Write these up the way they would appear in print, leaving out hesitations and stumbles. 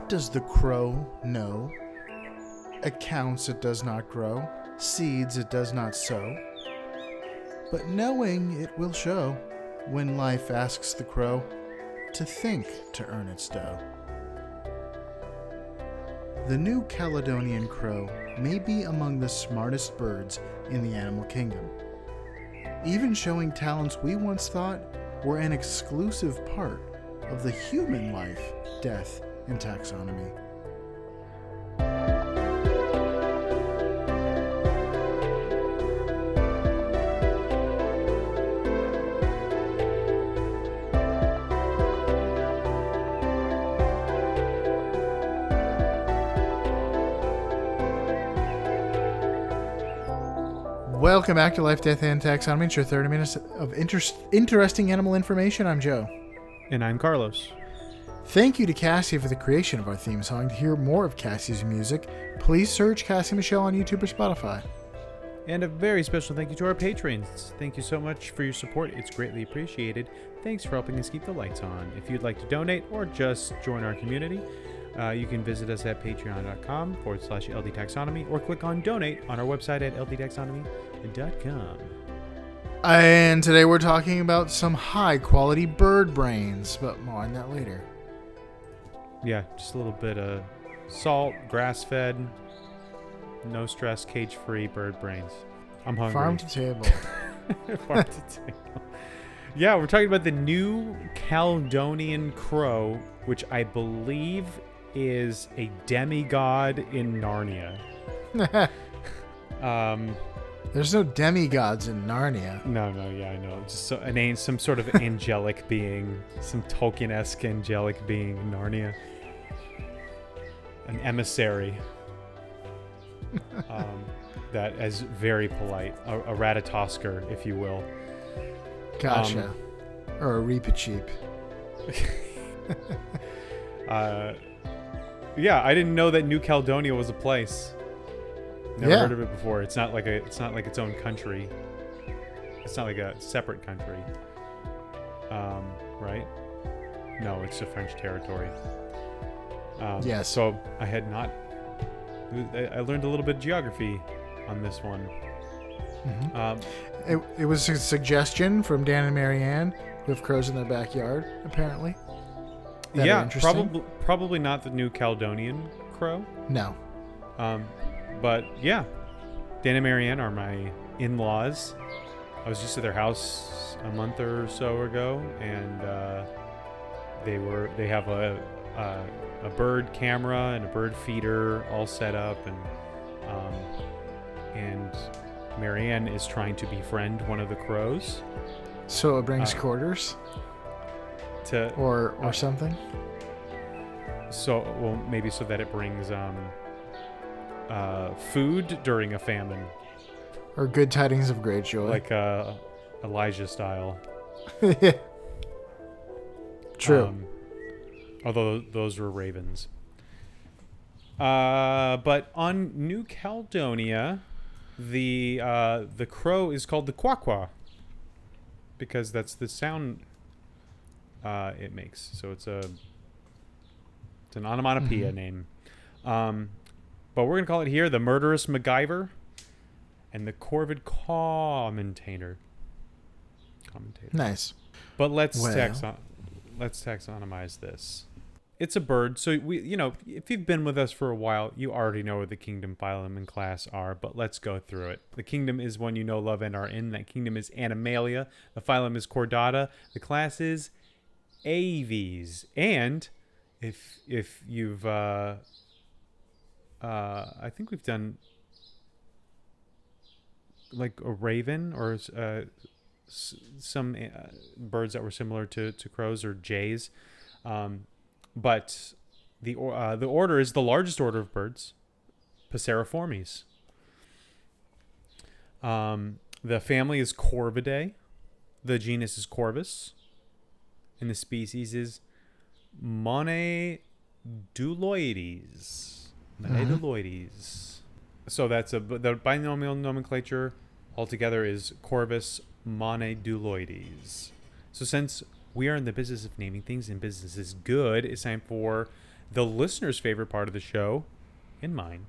What does the crow know? Accounts it does not grow, seeds it does not sow. But knowing it will show, when life asks the crow to think to earn its dough. The new Caledonian crow may be among the smartest birds in the animal kingdom, even showing talents we once thought were an exclusive part of the human life, death, and taxonomy. Welcome back to Life, Death, and Taxonomy. It's your 30 minutes of interesting animal information. I'm Joe. And I'm Carlos. Thank you to Cassie for the creation of our theme song. To hear more of Cassie's music, please search Cassie Michelle on YouTube or Spotify. And a very special thank you to our patrons. Thank you so much for your support. It's greatly appreciated. Thanks for helping us keep the lights on. If you'd like to donate or just join our community, you can visit us at patreon.com/LDTaxonomy or click on donate on our website at ldtaxonomy.com. And today we're talking about some high-quality bird brains, but more on that later. Yeah, just a little bit of salt, grass-fed, no stress, cage-free bird brains. I'm hungry. Farm to table. Farm to table. Yeah, we're talking about the new Caledonian crow, which I believe is a demigod in Narnia. There's no demigods in Narnia. No, yeah, I know. Just some sort of angelic being, some Tolkien-esque angelic being in Narnia. An emissary. That is very polite. A Ratatosker, if you will. Gotcha. Or a Reepicheep. Yeah, I didn't know that New Caledonia was a place. Never heard of it before. It's not like its own country. It's not like a separate country. Right? No, it's a French territory. Yes. So I had not. I learned a little bit of geography on this one. Mm-hmm. It was a suggestion from Dan and Marianne, who have crows in their backyard, apparently. Yeah, probably not the New Caledonian crow. No. But yeah, Dan and Marianne are my in-laws. I was just at their house a month or so ago, and they have a bird camera and a bird feeder all set up, and Marianne is trying to befriend one of the crows. So it brings quarters? Or something? So, well, maybe so that it brings food during a famine. Or good tidings of great joy. Like Elijah style. True. Although those were ravens. But on New Caledonia, the crow is called the quaquaw because that's the sound it makes. So it's an onomatopoeia name. But we're gonna call it here the murderous MacGyver and the corvid commentator. Nice. But let's taxonomize this. It's a bird, so if you've been with us for a while, you already know what the kingdom, phylum, and class are, but let's go through it. The kingdom is one you know, love, and are in. That kingdom is Animalia. The phylum is Chordata. The class is Aves. And if you've I think we've done like a raven or some birds that were similar to crows or jays. But the order is the largest order of birds, Passeriformes. The family is Corvidae. The genus is Corvus. And the species is Moneduloides. So that's the binomial nomenclature altogether is Corvus moneduloides. So since we are in the business of naming things and business is good, it's time for the listener's favorite part of the show, and mine,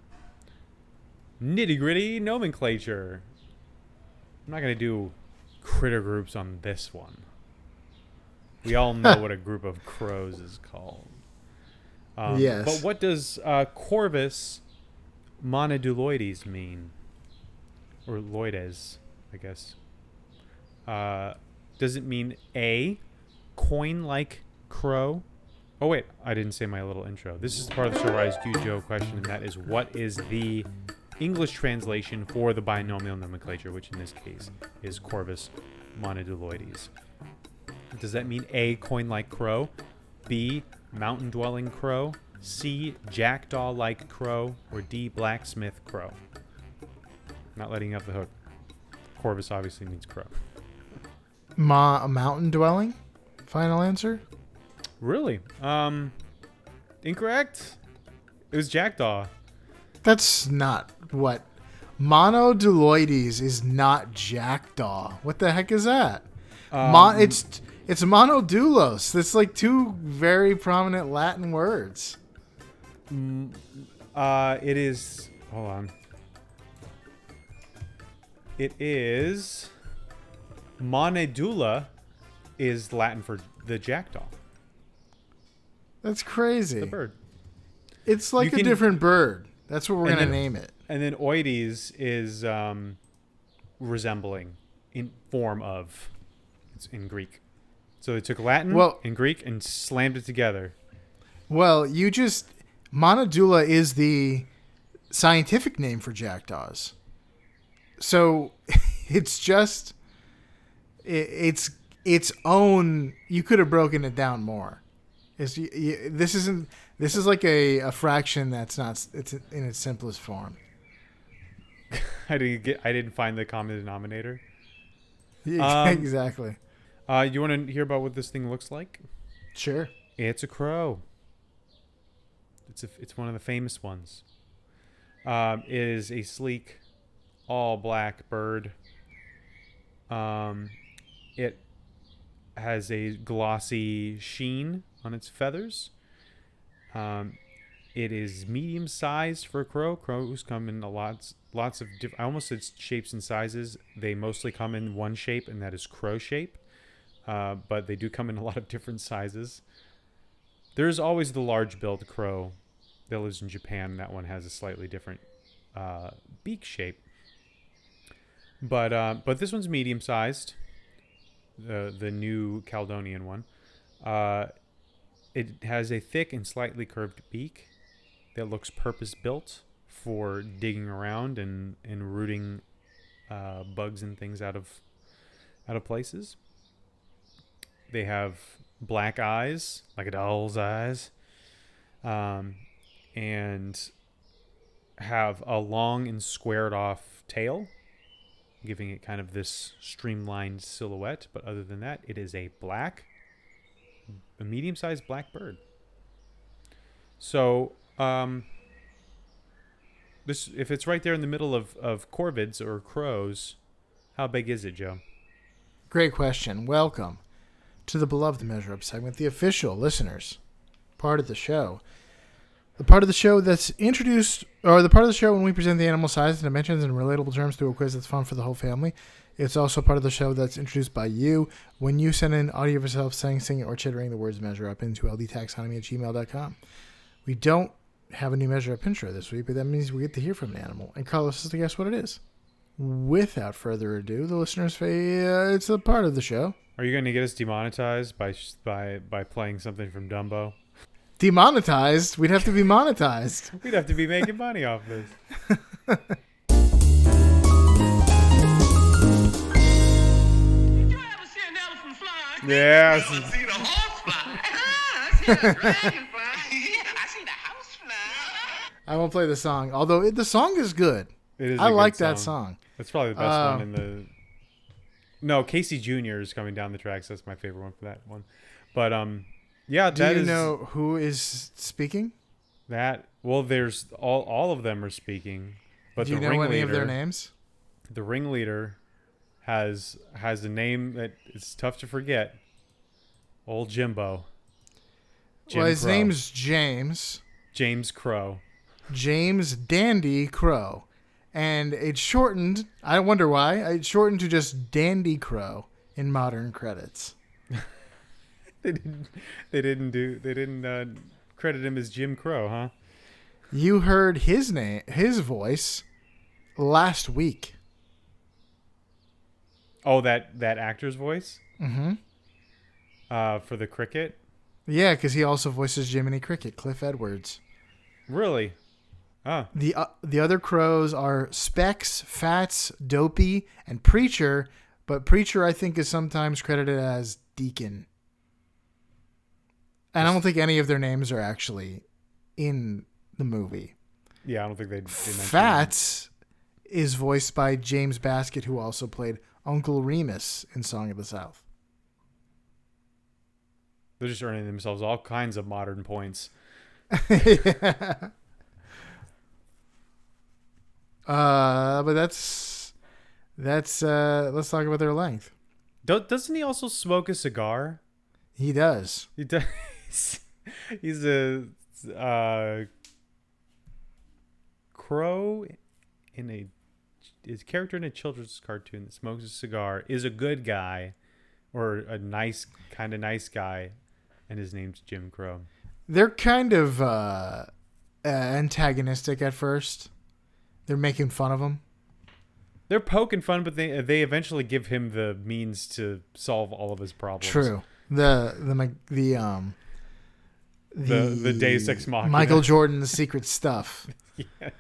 nitty-gritty nomenclature. I'm not going to do critter groups on this one. We all know what a group of crows is called. Yes. But what does Corvus monoduloides mean? Or loides, I guess. Does it mean A, coin-like crow? Oh, wait. I didn't say my little intro. This is the part of the show where I ask you, Joe, a question, and that is, what is the English translation for the binomial nomenclature, which in this case is Corvus monoduloides? Does that mean A, coin-like crow, B, mountain-dwelling crow, C, jackdaw-like crow, or D, blacksmith crow? Not letting you off the hook. Corvus obviously means crow. A mountain dwelling? Final answer? Really? Incorrect. It was jackdaw. That's not what. Monoduloides is not jackdaw. What the heck is that? It's monodulos. That's like two very prominent Latin words. It is. Hold on. It is. Monedula is Latin for the jackdaw. That's crazy. The bird. It's like a different bird. That's what we're going to name it. And then oides is resembling in form of. It's in Greek. So they took Latin and Greek and slammed it together. Well, monodula is the scientific name for jackdaws. So it's just it's its own. You could have broken it down more. This is like a fraction that's not. It's in its simplest form. I didn't find the common denominator. Exactly. You want to hear about what this thing looks like? Sure. It's a crow. It's one of the famous ones. It is a sleek, all black bird. It has a glossy sheen on its feathers. It is medium sized for a crow. Crows come in lots of different. I almost said shapes and sizes. They mostly come in one shape, and that is crow shape. But they do come in a lot of different sizes. There's always the large-billed crow that lives in Japan. That one has a slightly different beak shape. But this one's medium-sized. The new Caledonian one. It has a thick and slightly curved beak that looks purpose-built for digging around and rooting bugs and things out of places. They have black eyes, like a doll's eyes, and have a long and squared off tail, giving it kind of this streamlined silhouette. But other than that, it is a medium-sized black bird. So, if it's right there in the middle of corvids or crows, how big is it, Joe? Great question. Welcome to the beloved Measure Up segment, the official listeners part of the show. The part of the show that's introduced, or the part of the show when we present the animal size and dimensions in relatable terms through a quiz that's fun for the whole family. It's also part of the show that's introduced by you when you send in audio of yourself saying, singing, or chittering the words Measure Up into ldtaxonomy@gmail.com. We don't have a new Measure Up intro this week, but that means we get to hear from an animal. And Carlos has to guess what it is. Without further ado, the listeners say it's a part of the show. Are you going to get us demonetized by playing something from Dumbo? Demonetized? We'd have to be monetized. We'd have to be making money off this. Yeah. I see the horse fly. I see the dragon fly. I see the house fly. I won't play the song, although the song is good. It is. I like that song. That's probably the best one in the. No, Casey Jr. is coming down the tracks. That's my favorite one for that one. But yeah. Do you know who is speaking? There's all of them are speaking. But do you know any of their names? The ringleader has a name that is tough to forget. Old Jimbo. Jim Well, his Crow. name's James. James Crow. James Dandy Crow. And it's shortened, I wonder why, it's shortened to just Dandy Crow in modern credits. They didn't credit him as Jim Crow, huh? You heard his voice last week. Oh, that actor's voice? Mm-hmm. For the cricket? Yeah, because he also voices Jiminy Cricket, Cliff Edwards. Really? Oh. The other crows are Specs, Fats, Dopey, and Preacher, but Preacher I think is sometimes credited as Deacon. And I don't think any of their names are actually in the movie. Yeah, I don't think they mentioned Fats is voiced by James Baskett, who also played Uncle Remus in Song of the South. They're just earning themselves all kinds of modern points. Yeah. But that's let's talk about their length. Doesn't he also smoke a cigar? He does. He does. He's a crow his character in a children's cartoon that smokes a cigar is a good guy, or a nice guy, and his name's Jim Crow. They're kind of antagonistic at first. They're making fun of him. They're poking fun, but they eventually give him the means to solve all of his problems. True. The Deus Ex Machina. Michael Jordan's secret stuff. Yeah.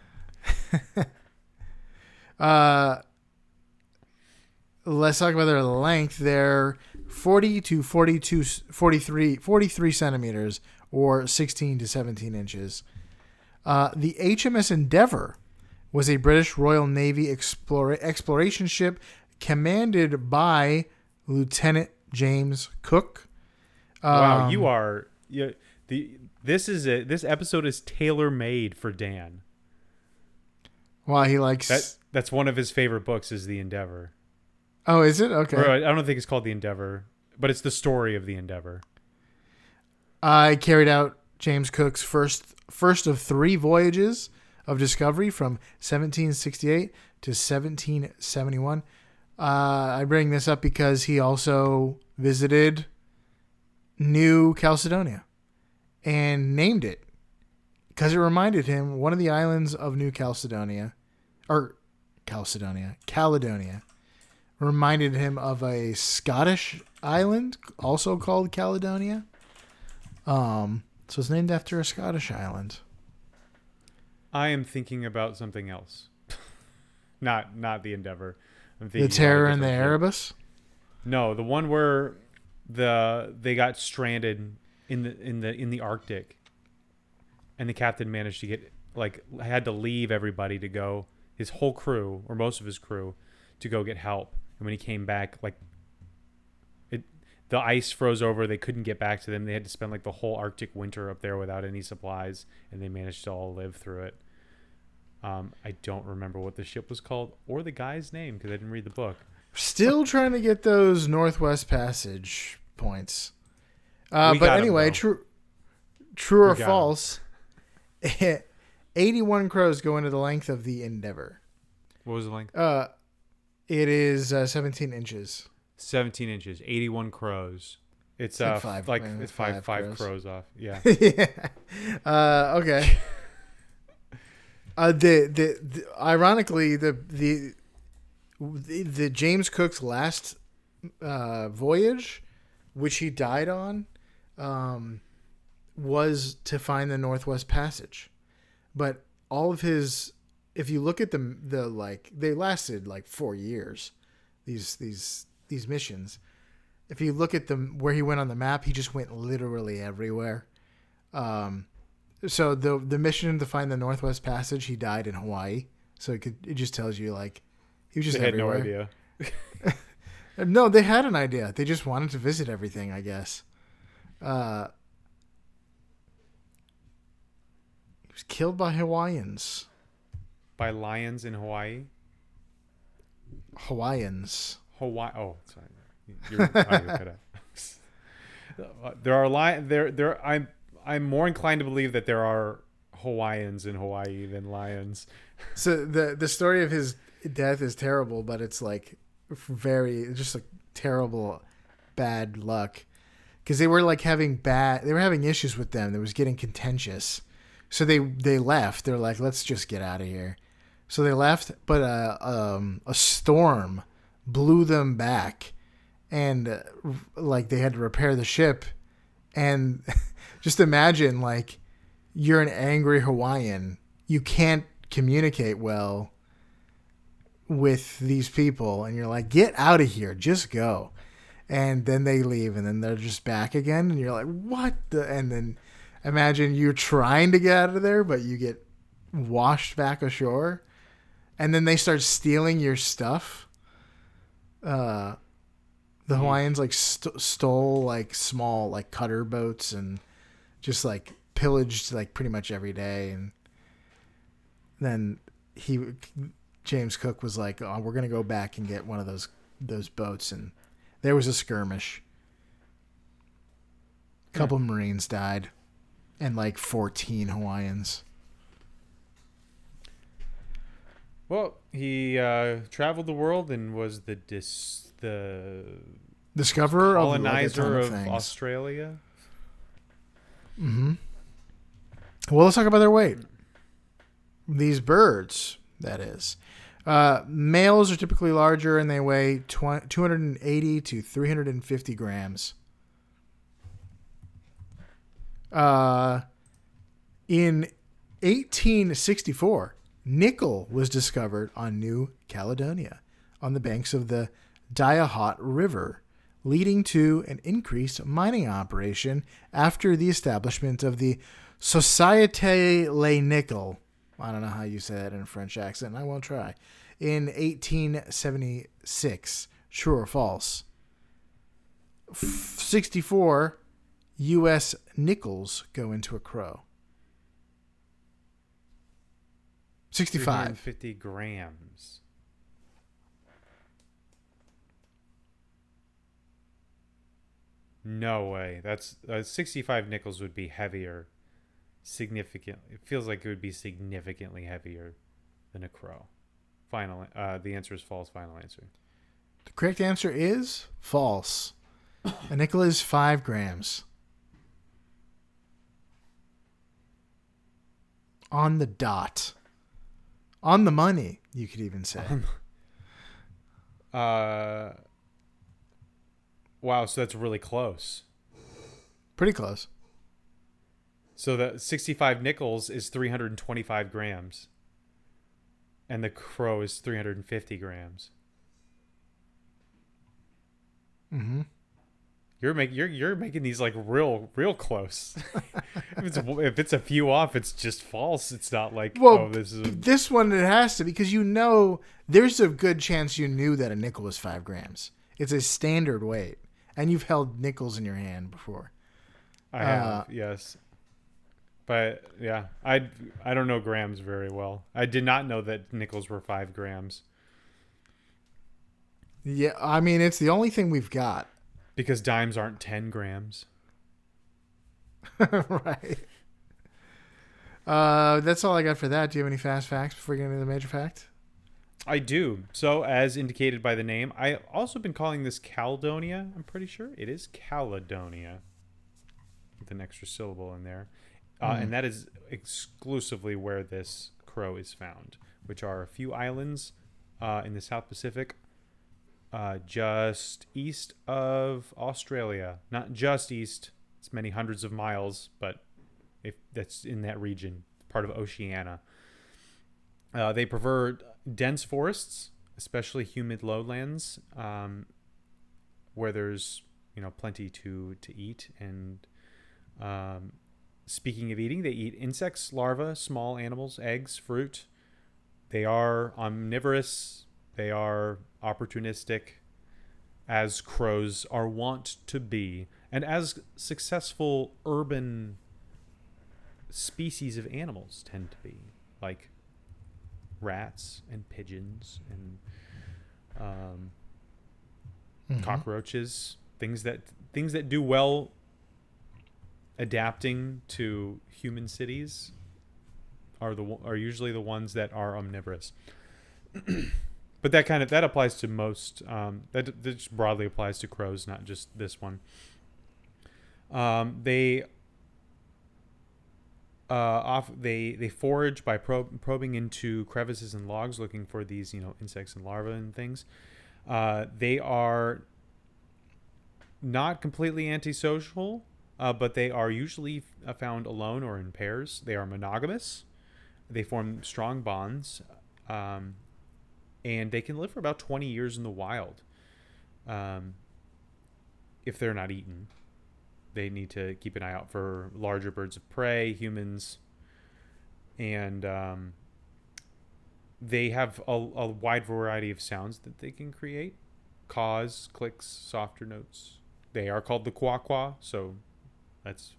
Let's talk about their length. They're 40 to 43 centimeters, or 16 to 17 inches. The HMS Endeavour was a British Royal Navy exploration ship commanded by Lieutenant James Cook. Wow, you are this episode is tailor made for Dan. Wow, he likes that's one of his favorite books is The Endeavor. Oh, is it? Okay. Or, I don't think it's called The Endeavor, but it's the story of The Endeavor. I carried out James Cook's first of 3 voyages of discovery from 1768 to 1771. I bring this up because he also visited New Caledonia and named it because it reminded him one of the islands of New Caledonia, Caledonia, reminded him of a Scottish island also called Caledonia. So it's named after a Scottish island. I am thinking about something else. not The Endeavor. The Terror and the Erebus? No, the one where they got stranded in the Arctic, and the captain managed to get had to leave everybody to go, his whole crew or most of his crew, to go get help. And when he came back, the ice froze over. They couldn't get back to them. They had to spend the whole Arctic winter up there without any supplies, and they managed to all live through it. I don't remember what the ship was called or the guy's name because I didn't read the book. Still trying to get those Northwest Passage points. But anyway, true or false, 81 crows go into the length of the Endeavor. What was the length? It is 17 inches. 17 inches, 81 crows. It's five crows off. Yeah. Yeah. Okay. Ironically, the James Cook's last voyage, which he died on, was to find the Northwest Passage. But all of his, if you look at they lasted 4 years. These missions. If you look at where he went on the map, he just went literally everywhere. So the mission to find the Northwest Passage, he died in Hawaii. So it just tells you he was just everywhere. Had no idea. No, they had an idea. They just wanted to visit everything, I guess. He was killed by Hawaiians. By lions in Hawaii? Hawaiians. Hawaii. Oh, sorry. You're there are I'm more inclined to believe that there are Hawaiians in Hawaii than lions. So the story of his death is terrible, but it's like very just like terrible bad luck because they were like they were having issues with them. It was getting contentious, so they left. They're like, let's just get out of here. So they left, but a storm blew them back, and like they had to repair the ship. And just imagine, like, you're an angry Hawaiian. You can't communicate well with these people, and you're like, get out of here, just go. And then they leave, and then they're just back again, and you're like, what the? And then imagine you're trying to get out of there, but you get washed back ashore, and then they start stealing your stuff. The Hawaiians like stole like small like cutter boats and just like pillaged like pretty much every day. And then James Cook was like, "Oh, we're gonna go back and get one of those boats." And there was a skirmish. A couple Marines died, and like 14 Hawaiians. Well, he traveled the world and was the discoverer colonizer of of Australia. Mm-hmm. Well, let's talk about their weight. These birds, that is. Males are typically larger and they weigh 280 to 350 grams. In 1864, nickel was discovered on New Caledonia on the banks of the Diahot River, leading to an increased mining operation after the establishment of the Société Le Nickel. I don't know how you say that in a French accent. I won't try. In 1876. True or false? 64 U.S. nickels go into a crow. 65. 350 grams. No way. That's 65 nickels would be heavier. It feels like it would be significantly heavier than a crow. The answer is false. Final answer. The correct answer is false. A nickel is 5 grams. On the dot. On the money, you could even say. Wow, so that's really close. Pretty close. So the 65 nickels is 325 grams. And the crow is 350 grams. Mm-hmm. You're making these like real close. if it's a few off, it's just false. It's not like this one it has to, because there's a good chance you knew that a nickel was 5 grams. It's a standard weight, and you've held nickels in your hand before. I have, yes. But yeah, I don't know grams very well. I did not know that nickels were 5 grams. Yeah, I mean, it's the only thing we've got. Because dimes aren't 10 grams. Right. That's all I got for that. Do you have any fast facts before we get into the major fact? I do. So, as indicated by the name, I also been calling this Caledonia. I'm pretty sure it is Caledonia, with an extra syllable in there. And that is exclusively where this crow is found, which are a few islands in the South Pacific, just east of Australia. Not just east, it's many hundreds of miles, but if that's in that region, part of Oceania. They prefer dense forests, especially humid lowlands, where there's plenty to eat. And speaking of eating, they eat insects, larvae, small animals, eggs, fruit. They are omnivorous. They are opportunistic, as crows are wont to be, and as successful urban species of animals tend to be, like rats and pigeons and cockroaches, things that do well adapting to human cities are usually the ones that are omnivorous. But that applies to most. That just broadly applies to crows, not just this one. They they forage by probing into crevices and logs, looking for these insects and larvae and things. They are not completely antisocial, but they are usually found alone or in pairs. They are monogamous. They form strong bonds, and they can live for about 20 years in the wild. If they're not eaten, they need to keep an eye out for larger birds of prey, humans, and they have a wide variety of sounds that they can create: caws, clicks, softer notes. They are called the quaw, so that's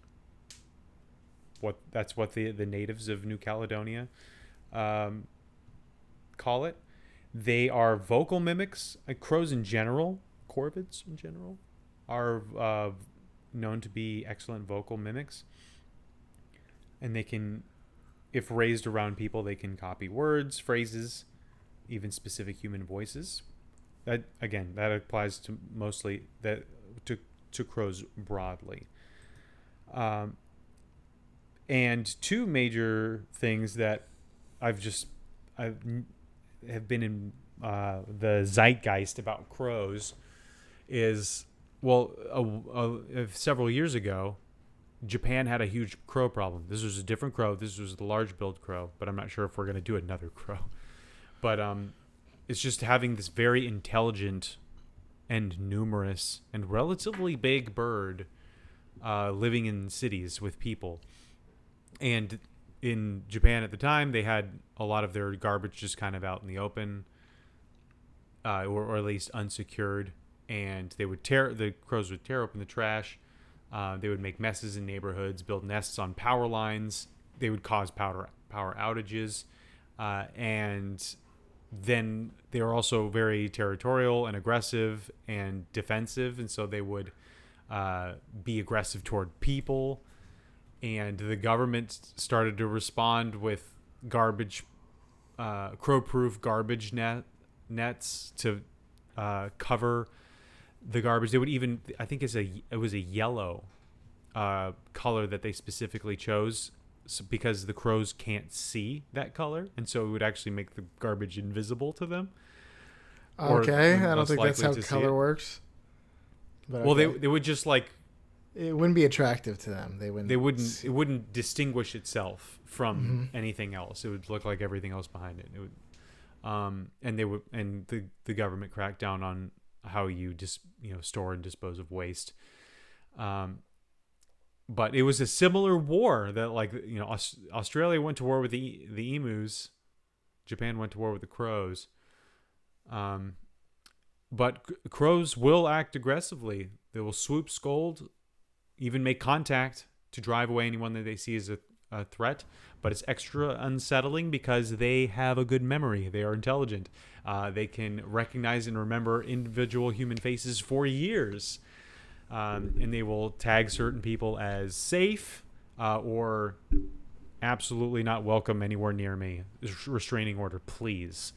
what the natives of New Caledonia call it. They are vocal mimics. Crows in general, corvids in general, are known to be excellent vocal mimics, and they can, if raised around people, they can copy words, phrases, even specific human voices. That applies to mostly to crows broadly. And two major things that I have been in the zeitgeist about crows is, several years ago, Japan had a huge crow problem. This was a different crow. This was the large-billed crow, but I'm not sure if we're going to do another crow. But it's just having this very intelligent and numerous and relatively big bird living in cities with people. And in Japan at the time, they had a lot of their garbage just kind of out in the open, or at least unsecured. And the crows would tear open the trash. They would make messes in neighborhoods, build nests on power lines. They would cause power outages. And then they were also very territorial and aggressive and defensive. And so they would be aggressive toward people. And the government started to respond with crow-proof garbage nets to cover the garbage. They would even, I think it was a yellow color that they specifically chose because the crows can't see that color, and so it would actually make the garbage invisible to them. Okay, I don't think that's how color works. But well, okay. They would just like, it wouldn't be attractive to them. It wouldn't distinguish itself from anything else. It would look like everything else behind it. It would, and the government cracked down on how you store and dispose of waste. But it was a similar war that, like, Australia went to war with the emus, Japan went to war with the crows. But crows will act aggressively. They will swoop, scold, even make contact to drive away anyone that they see as a threat. But it's extra unsettling because they have a good memory. They are intelligent. They can recognize and remember individual human faces for years. And they will tag certain people as safe or absolutely not welcome anywhere near me. Restraining order, please,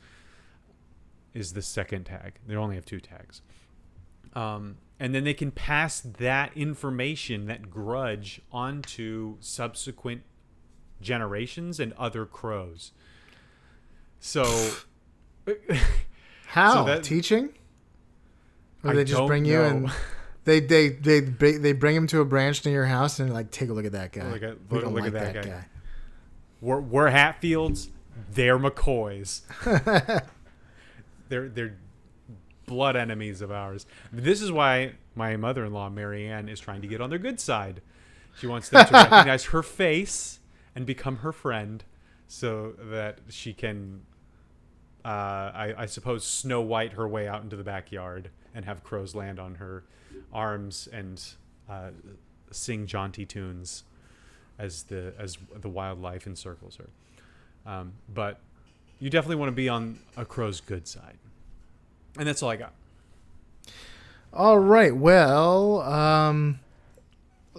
is the second tag. They only have 2 tags. And then they can pass that information, that grudge, onto subsequent generations and other crows. So how? So teaching? Or they just bring you and they bring him to a branch near your house and like, take a look at that guy. Look at that guy. We're Hatfields, they're McCoys. They're blood enemies of ours. This is why my mother-in-law, Marianne, is trying to get on their good side. She wants them to recognize her face and become her friend so that she can, I suppose, Snow White her way out into the backyard and have crows land on her arms and sing jaunty tunes as the wildlife encircles her. But you definitely want to be on a crow's good side. And that's all I got. All right. Well,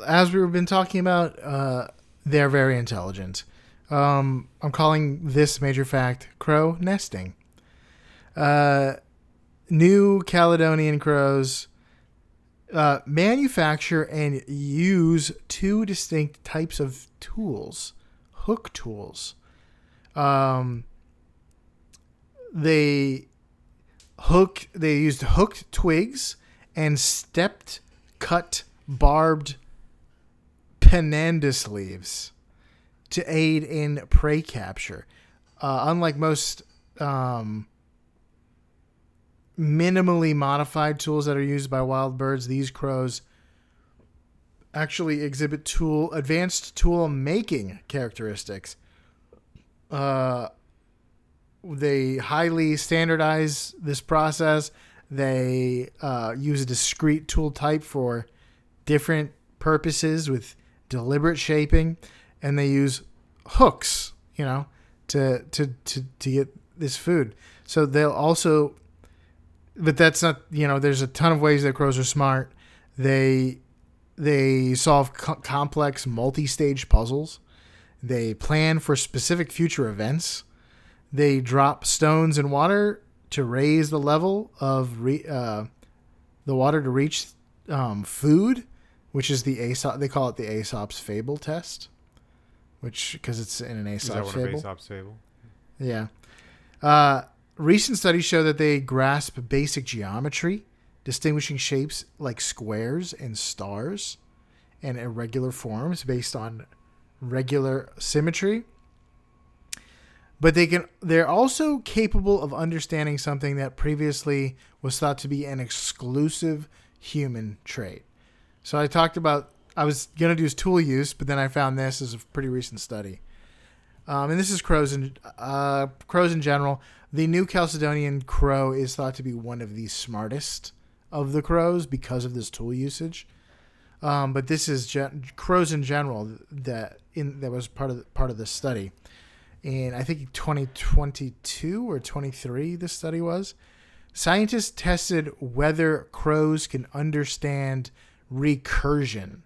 as we've been talking about, they're very intelligent. I'm calling this major fact crow nesting. New Caledonian crows manufacture and use two distinct types of tools, hook tools. They used hooked twigs and stepped cut barbed pandanus leaves to aid in prey capture. Unlike most minimally modified tools that are used by wild birds, these crows actually exhibit advanced tool making characteristics. They highly standardize this process. They use a discrete tool type for different purposes with deliberate shaping, and they use hooks, to get this food. So they'll also, but that's not, there's a ton of ways that crows are smart. They solve complex multi-stage puzzles. They plan for specific future events. They drop stones in water to raise the level of the water to reach food, which is the Aesop. They call it the Aesop's fable test, because it's in an Aesop's fable. Is that one of Aesop's fable? Yeah. Recent studies show that they grasp basic geometry, distinguishing shapes like squares and stars, and irregular forms based on regular symmetry. But they're also capable of understanding something that previously was thought to be an exclusive human trait. So I was going to do tool use, but then I found this as a pretty recent study. And this is crows in general. The new Caledonian crow is thought to be one of the smartest of the crows because of this tool usage. But this is crows in general that was part of the study. In I think 2022 or 23, this study was. Scientists tested whether crows can understand recursion.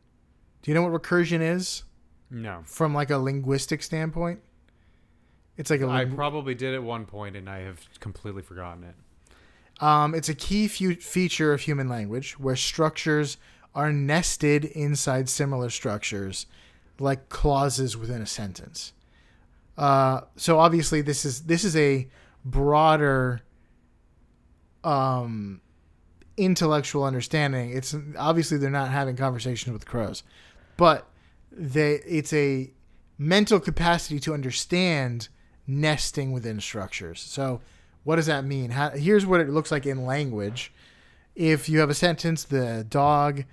Do you know what recursion is? No. From like a linguistic standpoint? It's like I probably did at one point, and I have completely forgotten it. It's a key feature of human language where structures are nested inside similar structures, like clauses within a sentence. So obviously this is a broader intellectual understanding. It's obviously they're not having conversations with crows, but it's a mental capacity to understand nesting within structures. So what does that mean? Here's what it looks like in language. If you have a sentence, the dog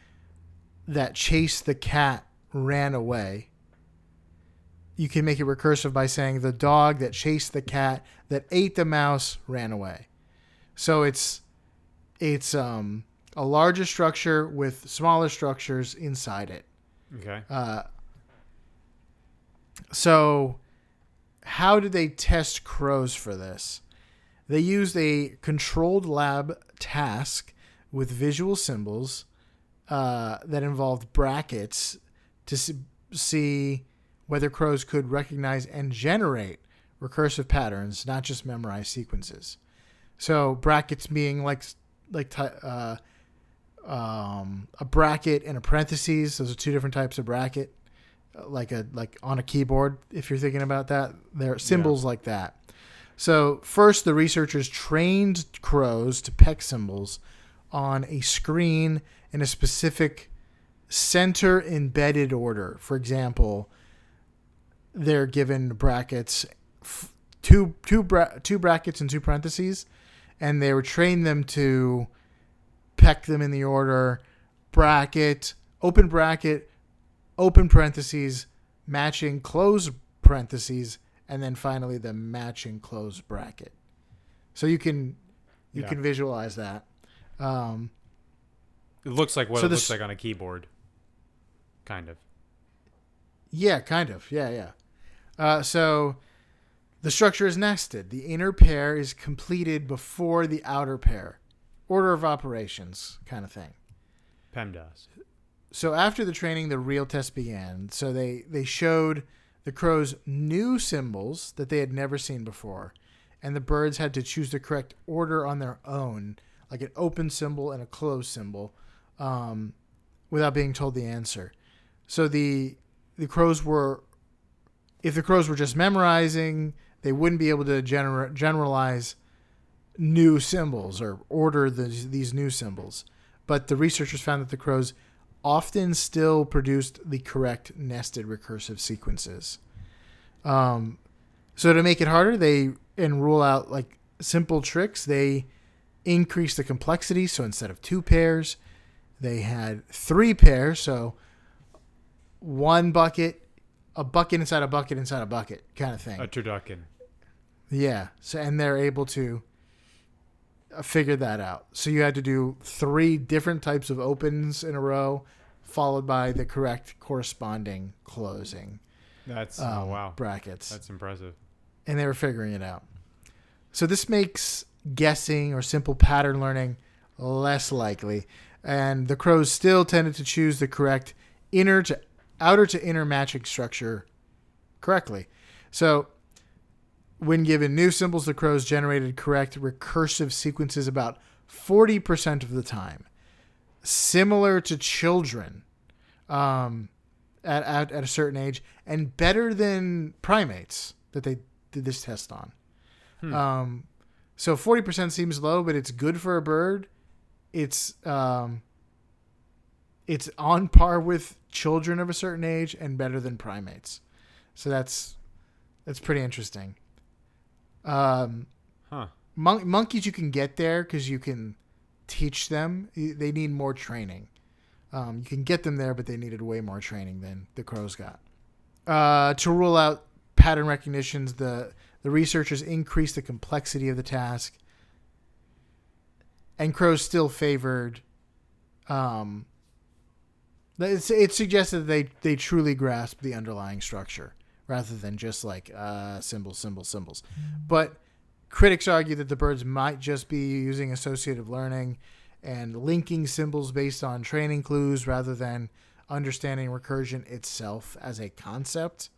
that chased the cat ran away, you can make it recursive by saying the dog that chased the cat that ate the mouse ran away. So it's a larger structure with smaller structures inside it. Okay. So how did they test crows for this? They used a controlled lab task with visual symbols that involved brackets to see whether crows could recognize and generate recursive patterns, not just memorize sequences. So brackets being like a bracket and a parentheses. Those are two different types of bracket. Like on a keyboard, if you're thinking about that, there are symbols like that. So first, the researchers trained crows to peck symbols on a screen in a specific center embedded order. For example, they're given brackets, two brackets and two parentheses, and they were trained them to peck them in the order bracket, open parentheses, matching close parentheses, and then finally the matching close bracket. So you can visualize that. It looks like what it looks like on a keyboard. Kind of. Yeah, kind of. Yeah. So the structure is nested. The inner pair is completed before the outer pair. Order of operations kind of thing. PEMDAS. So after the training, the real test began. So they showed the crows new symbols that they had never seen before, and the birds had to choose the correct order on their own, like an open symbol and a closed symbol, without being told the answer. So the crows were, if the crows were just memorizing, they wouldn't be able to generalize new symbols or order these new symbols. But the researchers found that the crows often still produced the correct nested recursive sequences. So to make it harder, and rule out like simple tricks, they increased the complexity. So instead of 2 pairs, they had 3 pairs. So one bucket, a bucket inside a bucket inside a bucket kind of thing. A turducken. Yeah. So, and they're able to figure that out. So you had to do 3 different types of opens in a row, followed by the correct corresponding closing. That's wow. Brackets. That's impressive. And they were figuring it out. So this makes guessing or simple pattern learning less likely. And the crows still tended to choose the correct outer to inner matching structure correctly. So when given new symbols, the crows generated correct recursive sequences about 40% of the time, similar to children at a certain age, and better than primates that they did this test on. So 40% seems low, but it's good for a bird. It's on par with children of a certain age and better than primates. So that's pretty interesting. Monkeys you can get there because you can teach them. They need more training. You can get them there, but they needed way more training than the crows got. To rule out pattern recognitions, the researchers increased the complexity of the task, and crows still favored. It suggested that they truly grasp the underlying structure rather than just like symbols. But critics argue that the birds might just be using associative learning and linking symbols based on training clues rather than understanding recursion itself as a concept,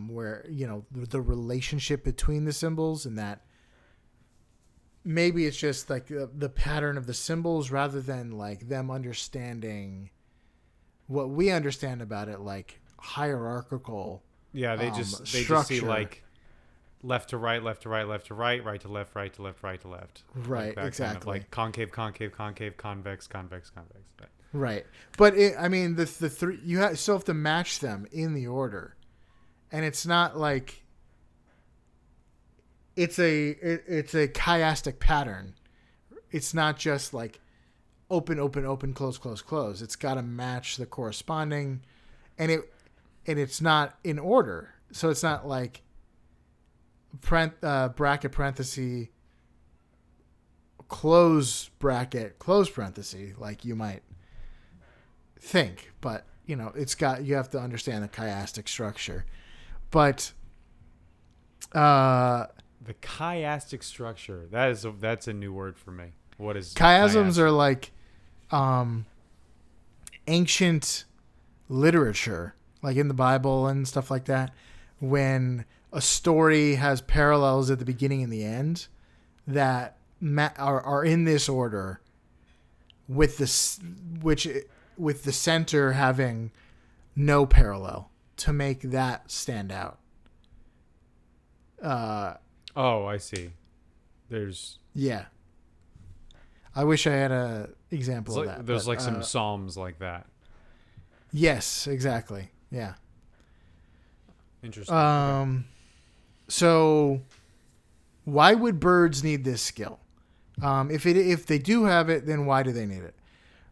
where, the relationship between the symbols, and that maybe it's just like the pattern of the symbols rather than like them understanding what we understand about it, like hierarchical. Yeah, they just see like left to right, left to right, left to right, right to left, right to left, right to left. Right, like exactly. Kind of like concave, concave, concave, convex, convex, convex. Right, but the three you still have to match them in the order, and it's not like it's a chiastic pattern. It's not just like open, open, open, close, close, close. It's got to match the corresponding, and it's not in order. So it's not like bracket parenthesis close bracket close parenthesis like you might think, but you have to understand the chiastic structure. But the chiastic structure, that's a new word for me. What is chiasms? Are like ancient literature, like in the Bible and stuff like that, when a story has parallels at the beginning and the end that are in this order, with the center having no parallel to make that stand out. I see. Yeah. I wish I had a example of that. There's some psalms like that. Yes, exactly. Yeah. Interesting. Okay. So why would birds need this skill? If they do have it, then why do they need it?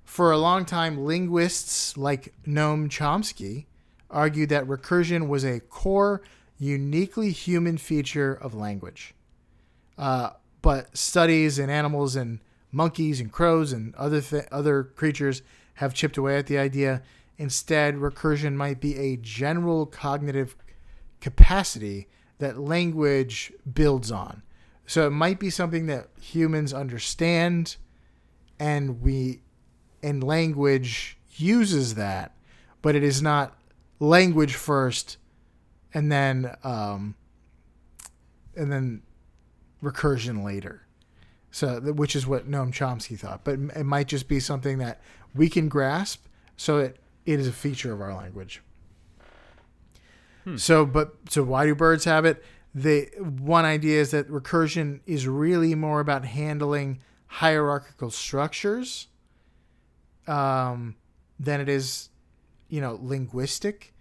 For a long time, linguists like Noam Chomsky argued that recursion was a core, uniquely human feature of language. But studies in animals and monkeys and crows and other creatures have chipped away at the idea. Instead, recursion might be a general cognitive capacity that language builds on. So it might be something that humans understand and language uses that, but it is not language first and then recursion later. So, which is what Noam Chomsky thought, but it might just be something that we can grasp. So it is a feature of our language. So why do birds have it? One idea is that recursion is really more about handling hierarchical structures than it is, linguistic.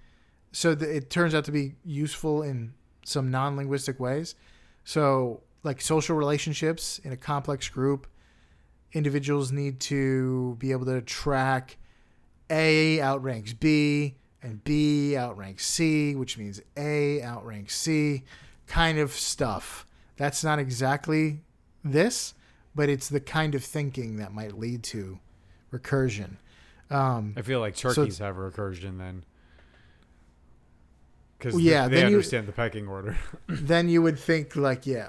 So it turns out to be useful in some non-linguistic ways. So like social relationships in a complex group, individuals need to be able to track A outranks B and B outranks C, which means A outranks C kind of stuff. That's not exactly this, but it's the kind of thinking that might lead to recursion. I feel like turkeys have recursion then. Because yeah, they understand the pecking order. Then you would think like, there's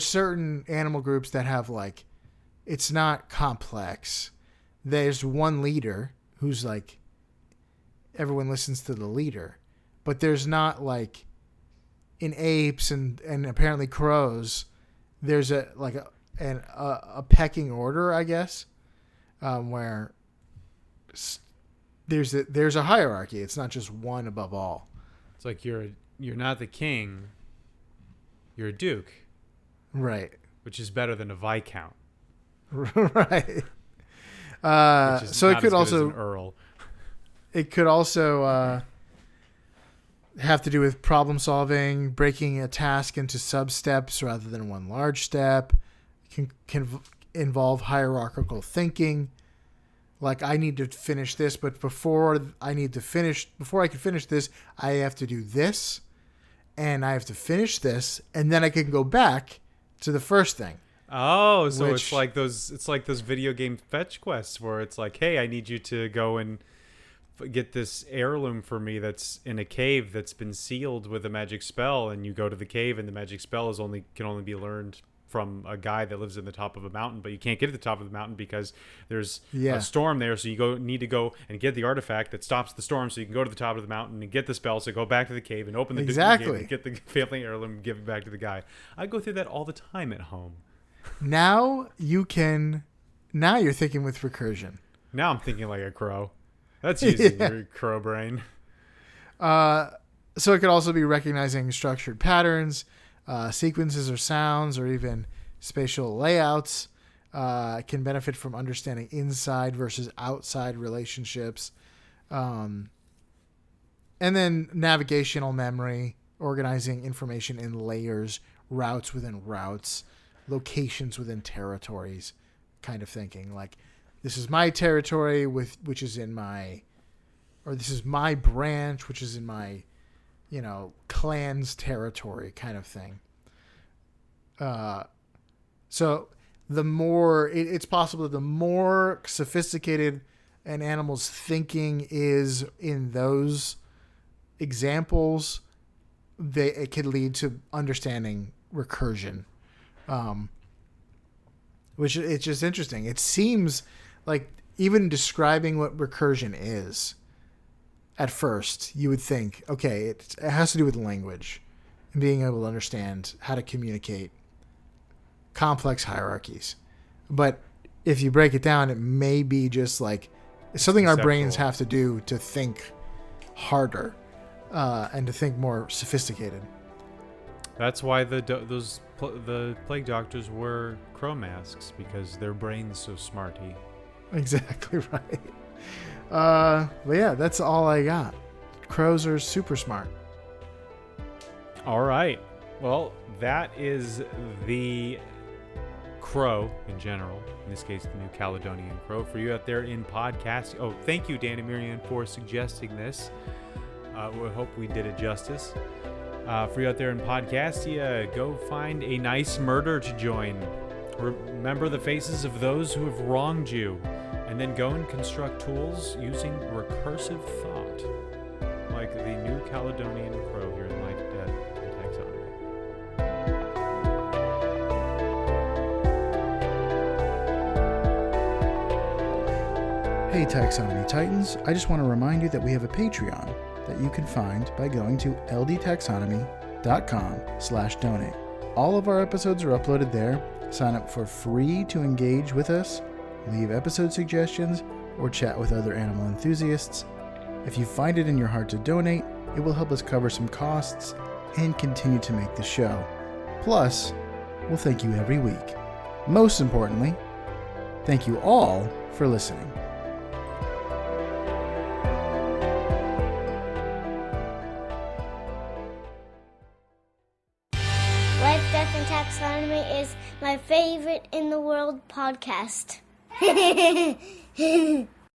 certain animal groups that have like, it's not complex. There's one leader who's like, everyone listens to the leader, but there's not like in apes and apparently crows, there's a pecking order, I guess, where there's a hierarchy. It's not just one above all. It's like you're not the king, you're a duke, right? Which is better than a viscount, right? So it could also earl. It could also have to do with problem solving, breaking a task into sub steps rather than one large step. Can involve hierarchical thinking. Like, I need to finish this, but before I can finish this, I have to do this, and I have to finish this, and then I can go back to the first thing. Oh, so it's like those video game fetch quests where it's like, hey, I need you to go and get this heirloom for me that's in a cave that's been sealed with a magic spell, and you go to the cave, and the magic spell can only be learned from a guy that lives in the top of a mountain, but you can't get to the top of the mountain because there's a storm there. So you need to go and get the artifact that stops the storm, so you can go to the top of the mountain and get the spell. So go back to the cave and open the cave and get the family heirloom and give it back to the guy. I go through that all the time at home. Now you're thinking with recursion. Now I'm thinking like a crow. That's using your crow brain. So it could also be recognizing structured patterns, sequences or sounds, or even spatial layouts. Can benefit from understanding inside versus outside relationships. And then navigational memory, organizing information in layers, routes within routes, locations within territories, kind of thinking. Like, this is my territory which is in my, or this is my branch, which is in my, clan's territory, kind of thing. So the more it's possible that the more sophisticated an animal's thinking is in those examples, it could lead to understanding recursion. Which it's just interesting. It seems like even describing what recursion is, at first, you would think, okay, it has to do with language and being able to understand how to communicate complex hierarchies. But if you break it down, it may be just like something our brains have to do to think harder and to think more sophisticated. That's why the plague doctors wear crow masks, because their brain's so smarty. Exactly right. But yeah, that's all I got. Crows are super smart. All right. Well, that is the crow in general. In this case, the New Caledonian crow. For you out there in podcast. Oh, thank you, Dan and Miriam, for suggesting this. We hope we did it justice. For you out there in Podcastia, go find a nice murder to join. Remember the faces of those who have wronged you, and then go and construct tools using recursive thought, like the New Caledonian crow here in Life, Death, and Taxonomy. Hey Taxonomy Titans, I just want to remind you that we have a Patreon that you can find by going to ldtaxonomy.com/donate. All of our episodes are uploaded there. Sign up for free to engage with us, leave episode suggestions, or chat with other animal enthusiasts. If you find it in your heart to donate, it will help us cover some costs and continue to make the show. Plus, we'll thank you every week. Most importantly, thank you all for listening. Life, Death, and Taxonomy is my favorite in the world podcast.